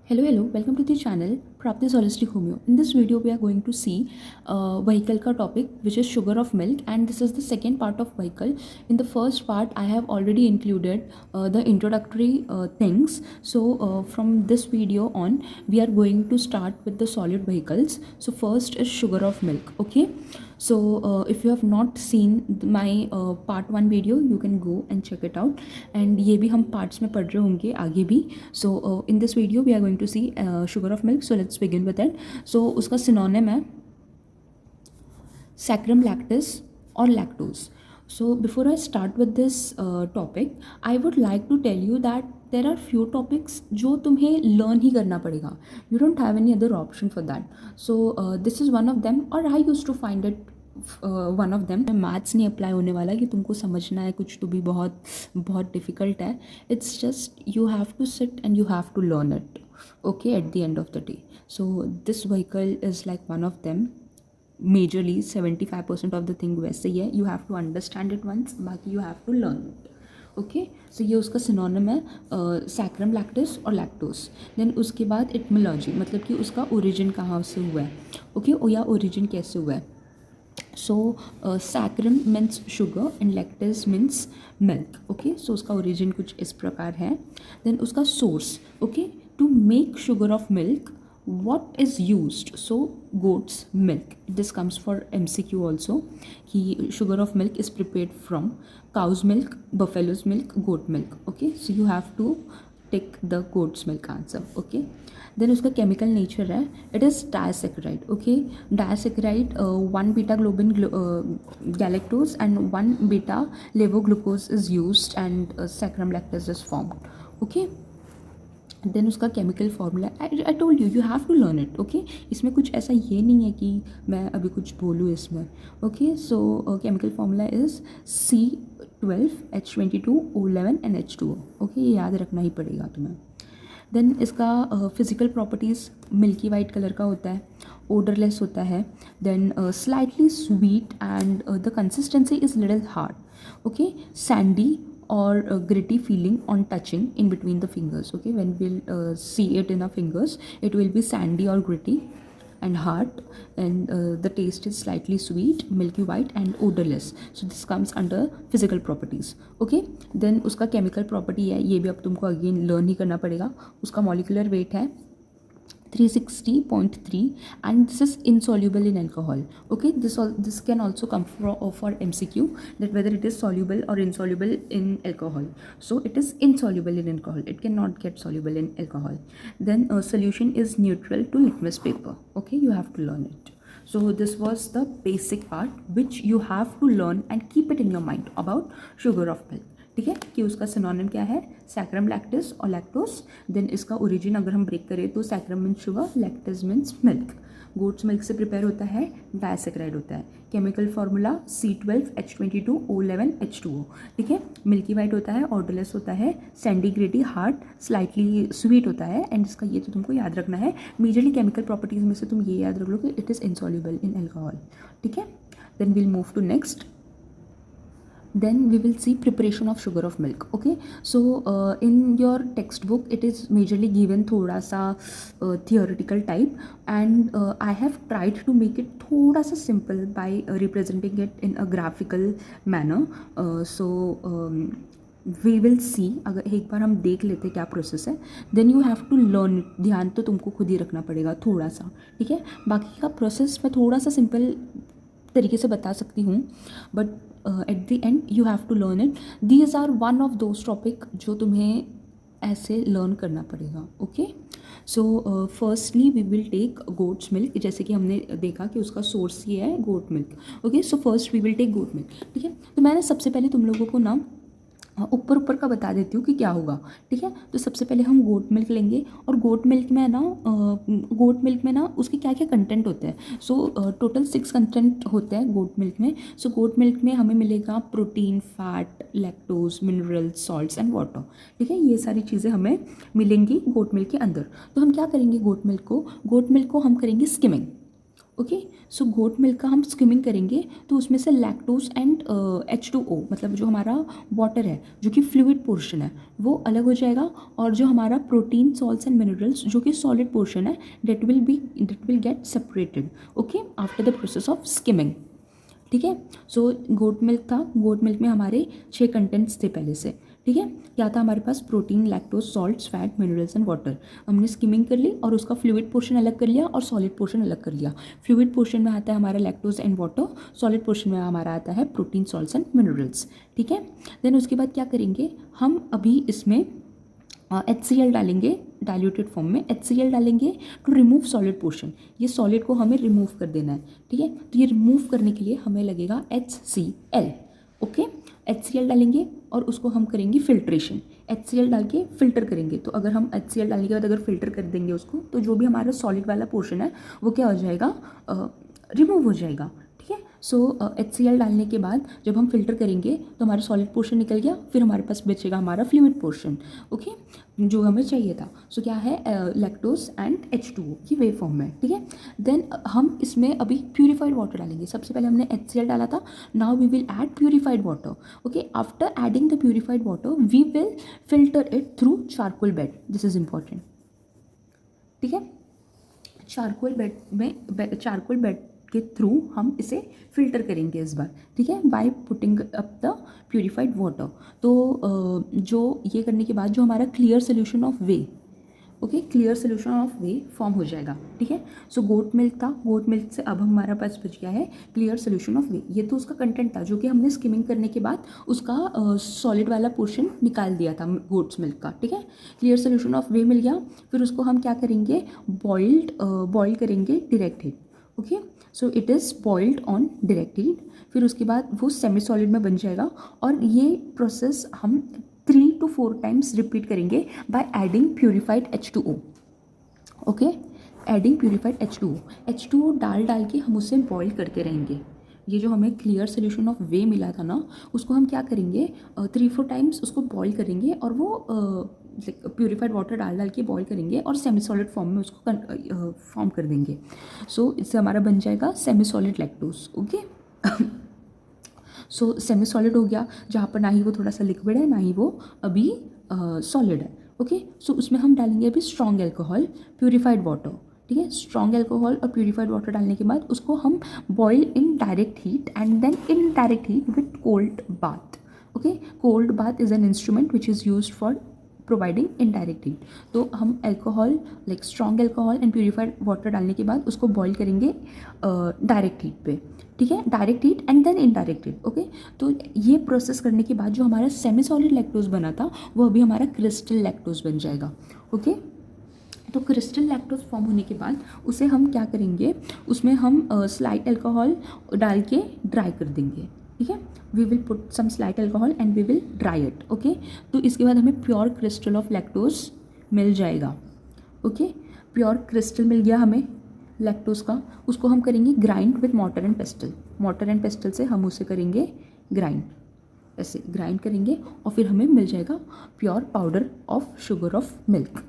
Hello, welcome to the channel Prapti's Holistic Homeo. In this video, we are going to see vehicle ka topic, which is sugar of milk, and this is the second part of vehicle. In the first part, I have already included the introductory things. So from this video on, we are going to start with the solid vehicles. So first is sugar of milk. Okay. So if you have not seen my part 1 video, you can go and check it out. And ये भी हम parts में पढ़ रहे होंगे आगे भी. So in this video we are going to see sugar of milk. So let's begin with it. So उसका synonym है saccharum lactis or lactose. So before I start with this topic, I would like to tell you that there are few topics जो तुम्हें learn ही करना पड़ेगा. You don't have any other option for that. So this is one of them, or I used to find it one of them. Maths नहीं apply होने वाला कि तुमको समझना है कुछ तो भी बहुत बहुत डिफ़िकल्ट है. It's just you have to sit and you have to learn it okay at the end of the day. So this vehicle is like one of them. Majorly 75% of the thing वैसे ही है. You have to understand it once, बाकी you have to learn it. Okay, so ये उसका synonym है saccharum lactis और lactose. Then उसके बाद इटमोलॉजी, मतलब कि उसका ओरिजिन कहाँ से हुआ है. ओके, या ओरिजिन कैसे हुआ है. So saccharum means sugar and lactose means milk. Okay, so उसका origin कुछ इस प्रकार है. Then उसका source. Okay, to make sugar of milk, what is used? So goat's milk. This comes for MCQ also. कि sugar of milk is prepared from cow's milk, buffalo's milk, goat milk. Okay, so you have to take the goat's milk answer. Okay. Then उसका chemical nature है, it is disaccharide. Okay, disaccharide 1 beta globin galactose and 1 beta levoglucose is used and saccharum lactose is formed. Okay, then उसका chemical formula I told you have to learn it. Okay, इसमें कुछ ऐसा ये नहीं है कि मैं अभी कुछ बोलूँ इसमें. Okay, so chemical formula is C12H22O11 and H2O. Okay, ये याद रखना ही पड़ेगा तुम्हें. देन इसका physical properties milky white colour का होता है, ओडरलेस होता है. Then slightly sweet and the consistency is little hard. Okay, sandy or gritty feeling on touching in between the fingers. Okay, when we'll see it in our fingers, it will be sandy or gritty and hard, and the taste is slightly sweet, milky white and odorless. So this comes under physical properties. Okay, then उसका chemical property है, ये भी अब तुमको again learn ही करना पड़ेगा. उसका molecular weight है 360.3 and this is insoluble in alcohol. Okay, this can also come for MCQ, that whether it is soluble or insoluble in alcohol. So it is insoluble in alcohol, it cannot get soluble in alcohol. Then solution is neutral to litmus paper. Okay, you have to learn it. So this was the basic part which you have to learn and keep it in your mind about sugar of milk. ठीक है, कि उसका synonym क्या है, saccharum lactis और lactose. Then इसका origin अगर हम ब्रेक करें तो sacrum means sugar, lactis means milk. Goats milk से प्रिपेयर होता है, डायसेक्राइड होता है. Chemical formula C12H22O11 H2O. ठीक है, मिल्की वाइट होता है, ऑर्डरलेस होता है, सैंडी ग्रेटी, हार्ड, स्लाइटली स्वीट होता है. एंड इसका ये तो तुमको याद रखना है. मेजरली केमिकल प्रॉपर्टीज़ में से तुम ये याद रख लो कि it is insoluble in alcohol. ठीक है, then we'll move to next. Then we will see preparation of sugar of milk. Okay, so in your textbook it is majorly given thoda sa theoretical type, and I have tried to make it thoda sa simple by representing it in a graphical manner. So we will see. अगर एक बार हम देख लेते क्या process है, then you have to learn. ध्यान तो तुमको खुद ही रखना पड़ेगा थोड़ा सा. ठीक है, बाकी का प्रोसेस मैं थोड़ा सा सिंपल तरीके से बता सकती हूँ, but at the end you have to learn it. These are one of those topic जो तुम्हें ऐसे लर्न करना पड़ेगा. Okay, so firstly we will take goat's milk. जैसे कि हमने देखा कि उसका सोर्स ये है goat milk. Okay, so first we will take goat milk. ठीक है, तो मैंने सबसे पहले तुम लोगों को ना ऊपर का बता देती हूँ कि क्या होगा. ठीक है, तो सबसे पहले हम गोट मिल्क लेंगे, और गोट मिल्क में ना उसके क्या क्या कंटेंट होते हैं. सो टोटल 6 कंटेंट होते हैं गोट मिल्क में. सो गोट मिल्क में हमें मिलेगा protein, fat, lactose, minerals, salts and water. ठीक है, ये सारी चीज़ें हमें मिलेंगी गोट मिल्क के अंदर. तो हम क्या करेंगे, गोट मिल्क को हम करेंगे skimming. Okay. So goat milk का हम स्किमिंग करेंगे तो उसमें से लैक्टोज एंड H2O, मतलब जो हमारा वाटर है जो कि फ्लूइड पोर्शन है वो अलग हो जाएगा, और जो हमारा प्रोटीन सॉल्ट्स एंड मिनरल्स जो कि सॉलिड पोर्शन है that will get separated, okay, after the process of skimming. ठीक है। सो गोट मिल्क था, गोट मिल्क में हमारे 6 कंटेंट्स थे पहले से। ठीक है। क्या था हमारे पास? Protein, lactose, salts, fat, minerals and water. हमने स्किमिंग कर ली और उसका फ्लूइड पोर्शन अलग कर लिया और सॉलिड पोर्शन अलग कर लिया। फ्लूइड पोर्शन में आता है हमारा lactose and water, solid portion में हमारा आता है प्रोटीन, सॉल्ट्स एंड मिनरल्स। ठीक है। देन उसके बाद क्या करेंगे हम? अभी इसमें HCl डालेंगे, डाइल्यूटेड फॉर्म में HCl डालेंगे टू रिमूव सॉलिड पोर्शन। ये सॉलिड को हमें रिमूव कर देना है। ठीक है। तो ये रिमूव करने के लिए हमें लगेगा HCl, ओके। HCl डालेंगे और उसको हम करेंगे फिल्ट्रेशन। HCl डाल के फिल्टर करेंगे। तो अगर हम HCl डालने के बाद अगर फिल्टर कर देंगे उसको, तो जो भी हमारा सॉलिड वाला पोर्शन है वो क्या हो जाएगा? रिमूव हो जाएगा। ठीक है। सो HCl डालने के बाद जब हम फिल्टर करेंगे तो हमारा सॉलिड पोर्शन निकल गया, फिर हमारे पास बचेगा हमारा फ्लूइड पोर्शन, ओके, जो हमें चाहिए था। सो क्या है? लैक्टोज एंड H2O की वे फॉर्म में। ठीक है। देन हम इसमें अभी प्यूरिफाइड वाटर डालेंगे। सबसे पहले हमने HCl डाला था, now we will add purified water, okay. After adding the purified water we will filter it through charcoal bed, this is important. ठीक है। चारकोल बेड के थ्रू हम इसे फिल्टर करेंगे इस बार। ठीक है। By putting up the purified water. तो जो ये करने के बाद जो हमारा clear solution of way, okay, clear solution of way form हो जाएगा। ठीक है। सो गोट मिल्क था, गोट मिल्क से अब हमारा पास बच गया है क्लियर सोल्यूशन ऑफ वे। ये तो उसका कंटेंट था जो कि हमने स्किमिंग करने के बाद उसका सॉलिड वाला पोर्शन निकाल दिया था गोट्स मिल्क का। ठीक है। क्लियर सोल्यूशन ऑफ वे मिल गया। फिर उसको हम क्या करेंगे? बॉइल करेंगे direct heat, okay. So it is boiled on direct heat. फिर उसके बाद वो सेमी सॉलिड में बन जाएगा, और ये प्रोसेस हम 3 to 4 टाइम्स रिपीट करेंगे by adding purified H2O, okay. Adding purified H2O डाल के हम उसे बॉईल करते रहेंगे। ये जो हमें क्लियर सोल्यूशन ऑफ वे मिला था ना, उसको हम क्या करेंगे? 3-4 टाइम्स उसको बॉईल करेंगे, और वो प्यूरिफाइड वाटर डाल के बॉईल करेंगे और सेमी सॉलिड फॉर्म में उसको फॉर्म कर देंगे। सो इससे हमारा बन जाएगा सेमी सॉलिड लैक्टोज, ओके। सो सेमी सॉलिड हो गया, जहाँ पर ना ही वो थोड़ा सा लिक्विड है ना ही वो अभी सॉलिड है, ओके। सो उसमें हम डालेंगे अभी स्ट्रॉन्ग एल्कोहल, प्यूरिफाइड वाटर। ठीक है। स्ट्रॉन्ग एल्कोहल और प्यूरिफाइड वाटर डालने के बाद उसको हम boil in direct heat and then in direct heat with cold bath, okay. Cold bath is an instrument which is use for providing indirect heat. तो हम alcohol, like strong alcohol and purified water डालने के बाद उसको boil करेंगे direct heat पे। ठीक है। Direct heat and then indirect heat, okay. तो ये प्रोसेस करने के बाद जो हमारा सेमी सॉलिड लैक्टोज बना था वो अभी हमारा क्रिस्टल लैक्टोज बन जाएगा, ओके। तो क्रिस्टल लैक्टोज फॉर्म होने के बाद उसे हम क्या करेंगे? उसमें हम स्लाइट अल्कोहल डाल के ड्राई कर देंगे। ठीक है। We will put some slight alcohol and we will dry it, okay. तो इसके बाद हमें प्योर क्रिस्टल ऑफ लैक्टोज मिल जाएगा, ओके। प्योर क्रिस्टल मिल गया हमें लैक्टोज का। उसको हम करेंगे grind with mortar and pastel. Mortar and pastel से हम उसे करेंगे ग्राइंड, ऐसे ग्राइंड करेंगे और फिर हमें मिल जाएगा pure powder of sugar of milk.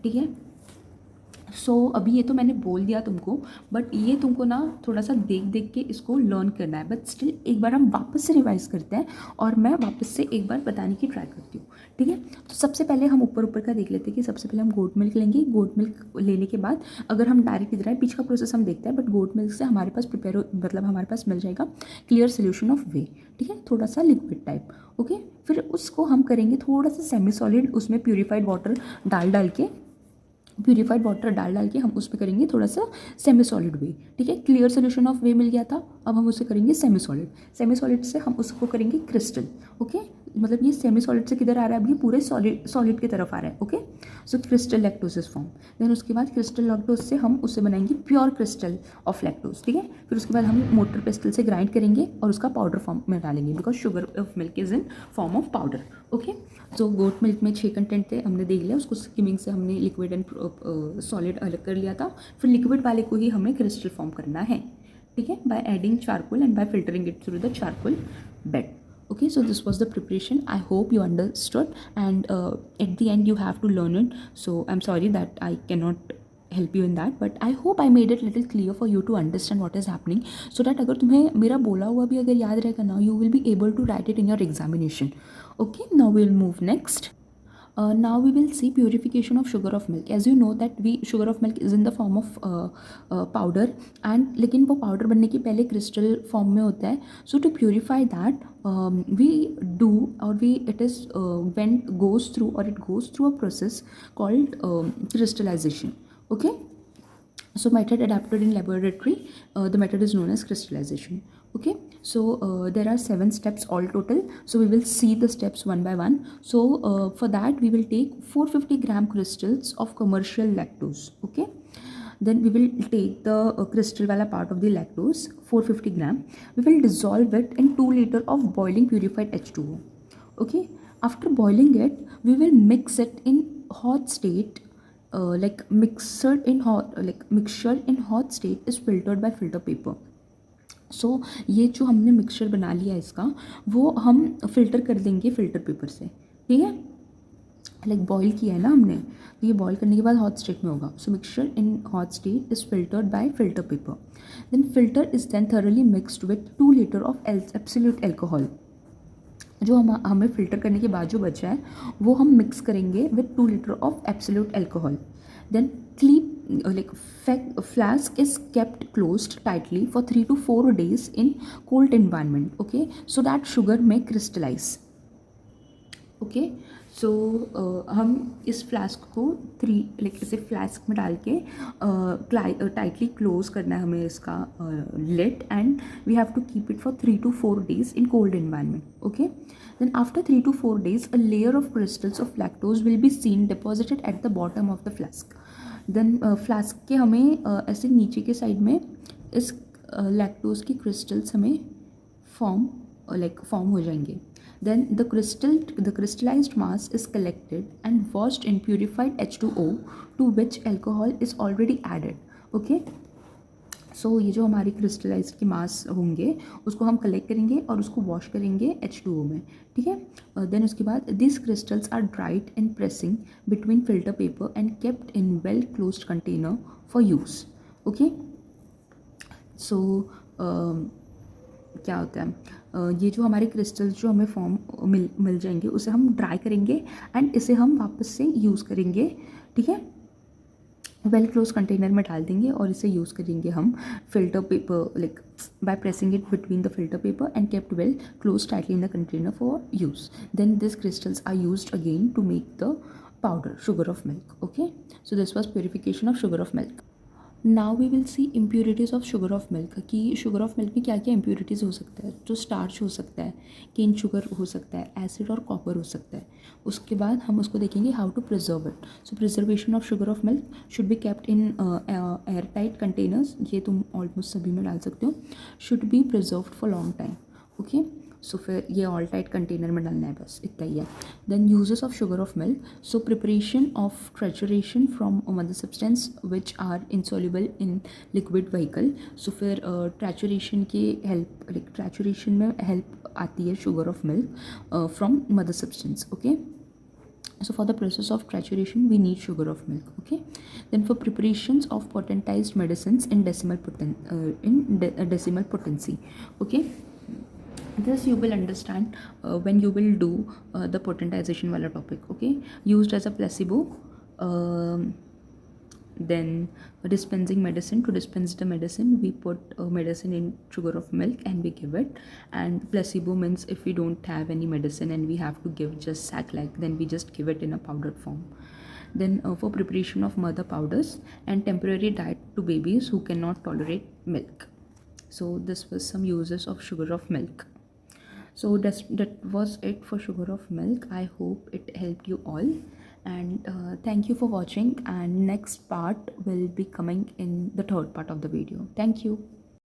ठीक है। सो अभी ये तो मैंने बोल दिया तुमको, बट ये तुमको ना थोड़ा सा देख देख के इसको लर्न करना है। बट स्टिल एक बार हम वापस से रिवाइज करते हैं और मैं वापस से एक बार बताने की ट्राई करती हूँ। ठीक है। तो सबसे पहले हम ऊपर ऊपर का देख लेते हैं कि सबसे पहले हम गोट मिल्क लेंगे। गोट मिल्क लेने के बाद अगर हम डायरेक्ट इधर आए, पीछे का प्रोसेस हम देखते हैं, बट गोट मिल्क से हमारे पास मतलब हमारे पास मिल जाएगा क्लियर सोल्यूशन ऑफ वे। ठीक है। थोड़ा सा लिक्विड टाइप, ओके। फिर उसको हम करेंगे थोड़ा सा सेमी सॉलिड, उसमें प्यूरिफाइड वाटर डाल के हम उस पर करेंगे थोड़ा सा सेमी सॉलिड वे। ठीक है। क्लियर सोल्यूशन ऑफ वे मिल गया था, अब हम उसे करेंगे सेमी सॉलिड। सेमी सॉलिड से हम उसको करेंगे क्रिस्टल, ओके। मतलब ये सेमी सॉलिड से किधर आ रहा है? अभी पूरे सॉलिड की तरफ आ रहा है, ओके। सो क्रिस्टल लैक्टोज फॉर्म। देन उसके बाद क्रिस्टल लैक्टोज से हम उसे बनाएंगे प्योर क्रिस्टल ऑफ लैक्टोज। ठीक है। फिर उसके बाद हम मोटर पेस्टल से ग्राइंड करेंगे और उसका पाउडर फॉर्म में डालेंगे, because sugar of milk is in form of powder, okay. So goat milk में 6 कंटेंट थे, हमने देख लिया। उसको स्किमिंग से हमने लिक्विड एंड सॉलिड अलग कर लिया था। फिर लिक्विड वाले को ही हमें क्रिस्टल फॉर्म करना है, ठीक है, by adding charcoal and bye filtering it through the charcoal bed. Okay, so this was the preparation. I hope you understood, and at the end you have to learn it. So I'm sorry that I cannot help you in that, but I hope I made it little clear for you to understand what is happening, so that अगर तुम्हें मेरा बोला हुआ भी अगर याद रहेगा ना, you will be able to write it in your examination. Okay, now we'll move next. Now we will see purification of sugar of milk. As you know that sugar of milk is in the form of powder, and लेकिन वो powder बनने के पहले crystal form में होता है. So to purify that, we do, or it is when goes through a process called crystallization. Okay, so method adapted in laboratory, the method is known as crystallization. Okay, so there are 7 steps all total, so we will see the steps one by one. So for that we will take 450 gram crystals of commercial lactose. Okay, then we will take the crystal wala part of the lactose, 450 gram. We will dissolve it in 2 liter of boiling purified H2O. Okay, after boiling it, we will mix it in hot state. Mixture in hot state is filtered by filter paper. So ये जो हमने mixture बना लिया इसका, वो हम filter कर देंगे फिल्टर पेपर से. ठीक है, बॉईल किया है ना हमने, तो ये बॉईल करने के बाद हॉट स्टेट में होगा. So mixture in hot state is filtered by filter paper. Then filter is then thoroughly mixed with 2 liter of absolute alcohol. जो हमें फ़िल्टर करने के बाद जो बचा है वो हम मिक्स करेंगे with 2 liter of absolute alcohol. Then flask is kept closed tightly for 3 to 4 days in cold environment. Okay, so that sugar may crystallize. Okay, so हम इस फ्लास्क को इसे फ्लास्क में डाल के टाइटली क्लोज करना है हमें इसका lid, and we have to keep it for 3 to 4 days in cold environment. Okay, then after 3 to 4 days a layer of crystals of lactose will be seen deposited at the bottom of the flask. Then flask के हमें ऐसे नीचे के side में इस lactose की crystals हमें form हो जाएंगे. Then the crystallized mass is collected and washed in purified H2O, to which alcohol is already added. Okay, so ये जो हमारी crystallized की mass होंगे उसको हम collect करेंगे और उसको wash करेंगे H2O में. ठीक है, then उसके बाद these crystals are dried in pressing between filter paper and kept in well closed container for use. Okay, so क्या होता है, ये जो हमारे क्रिस्टल्स जो हमें फॉर्म मिल जाएंगे उसे हम ड्राई करेंगे एंड इसे हम वापस से यूज़ करेंगे. ठीक है, वेल क्लोज कंटेनर में डाल देंगे और इसे यूज़ करेंगे हम filter paper by pressing it between the filter paper and kept well close tightly in the container for use. Then this crystals are used again to make the powder sugar of milk. Okay, so this was purification of sugar of milk. Now we will see impurities of sugar of milk, कि sugar of milk में क्या क्या impurities हो सकता है. जो starch हो सकता है, केन शुगर हो सकता है, एसिड और कॉपर हो सकता है. उसके बाद हम उसको देखेंगे how to preserve it. So preservation of sugar of milk should be kept in airtight containers. ये तुम ऑलमोस्ट सभी में डाल सकते हो. Should be preserved for long time. Okay, so फिर ये ऑल टाइट कंटेनर में डालना है, बस इतना ही है. Then uses of sugar of milk. So preparation of trituration from mother substance which are insoluble in liquid vehicle. So फिर ट्रेचुरेशन की हेल्प, ट्रेचुरेशन में हेल्प आती है sugar of milk from mother substance. Okay, so for the process of trituration we need sugar of milk. Okay, then for preparations of potentized medicines in decimal potency. Okay, this you will understand when you will do the potentization wala topic. Okay, used as a placebo. Then dispensing medicine. To dispense the medicine we put medicine in sugar of milk and we give it. And placebo means if we don't have any medicine and we have to give just sac-like, then we just give it in a powdered form. Then for preparation of mother powders and temporary diet to babies who cannot tolerate milk. So this was some uses of sugar of milk. So that was it for sugar of milk. I hope it helped you all, and thank you for watching, and next part will be coming in the third part of the video. Thank you.